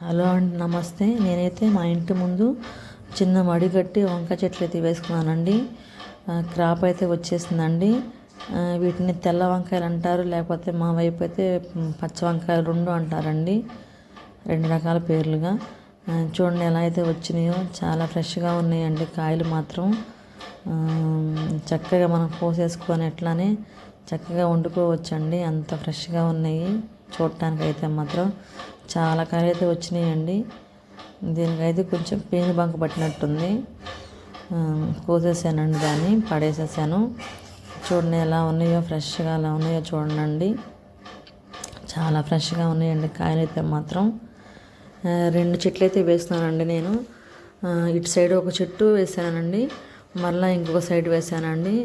Hello అండి, నమస్తే. నేనైతే మా ఇంటి ముందు చిన్న మడి కట్టి వంకాయ చెట్లు అయితే వేసుకున్నానండి. క్రాప్ అయితే వచ్చేసిందండి. వీటిని తెల్ల వంకాయలు అంటారు, లేకపోతే మా వైపు అయితే పచ్చ వంకాయలు రెండు అంటారండి. రెండు రకాల పేర్లుగా. చూడండి ఎలా అయితే వచ్చినాయో, చాలా ఫ్రెష్గా ఉన్నాయండి కాయలు మాత్రం. చక్కగా మనం కోసేసుకొని ఎట్లానే చక్కగా వండుకోవచ్చండి, అంత ఫ్రెష్గా ఉన్నాయి. చూడటానికి అయితే మాత్రం చాలా కాయలు అయితే వచ్చినాయండి. దీనికైతే కొంచెం పేను బంక పట్టినట్టుంది. కోసేసానండి, దాన్ని పడేసేసాను. చూడండి ఎలా ఉన్నాయో, ఫ్రెష్గా ఎలా ఉన్నాయో చూడండి. చాలా ఫ్రెష్గా ఉన్నాయండి కాయలు అయితే మాత్రం. రెండు చెట్లు అయితే వేస్తున్నానండి నేను. ఇటు సైడ్ ఒక చెట్టు వేసానండి, మళ్ళీ ఇంకొక సైడ్ వేసానండి.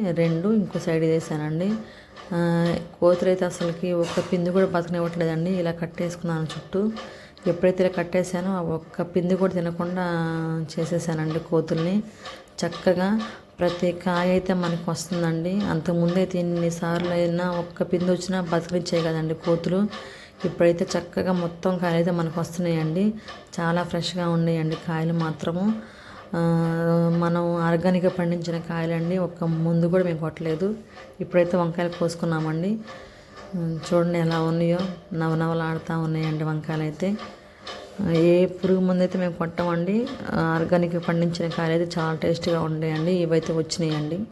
ఇంకో సైడ్ వేసానండి. కోతులు అయితే అసలుకి ఒక్క పిండి కూడా బతకనివ్వట్లేదండి. ఇలా కట్టేసుకున్నాను చుట్టూ. ఎప్పుడైతే ఇలా కట్టేసానో ఆ ఒక్క పిండి కూడా తినకుండా చేసేసానండి కోతుల్ని. చక్కగా ప్రతి కాయ అయితే మనకు వస్తుందండి. అంతకుముందైతే ఎన్నిసార్లు అయినా ఒక్క పిండి వచ్చినా బతకనిచ్చాయి కదండి కోతులు. ఇప్పుడైతే చక్కగా మొత్తం కాయలు అయితే మనకు వస్తున్నాయండి. చాలా ఫ్రెష్గా ఉన్నాయండి కాయలు మాత్రము. మనం ఆర్గానిక్గా పండించిన కాయలండి. ఒక్క ముందు కూడా మేము కొట్టలేదు. ఇప్పుడైతే వంకాయలు కోసుకున్నామండి. చూడండి ఎలా ఉన్నాయో, నవనవలాడుతూ ఉన్నాయండి వంకాయలు అయితే. ఏ పురుగు మందు అయితే మేము కొట్టమండి. ఆర్గానిక్గా పండించిన కాయలు అయితే చాలా టేస్ట్గా ఉండేయండి. ఇవైతే వచ్చినాయండి.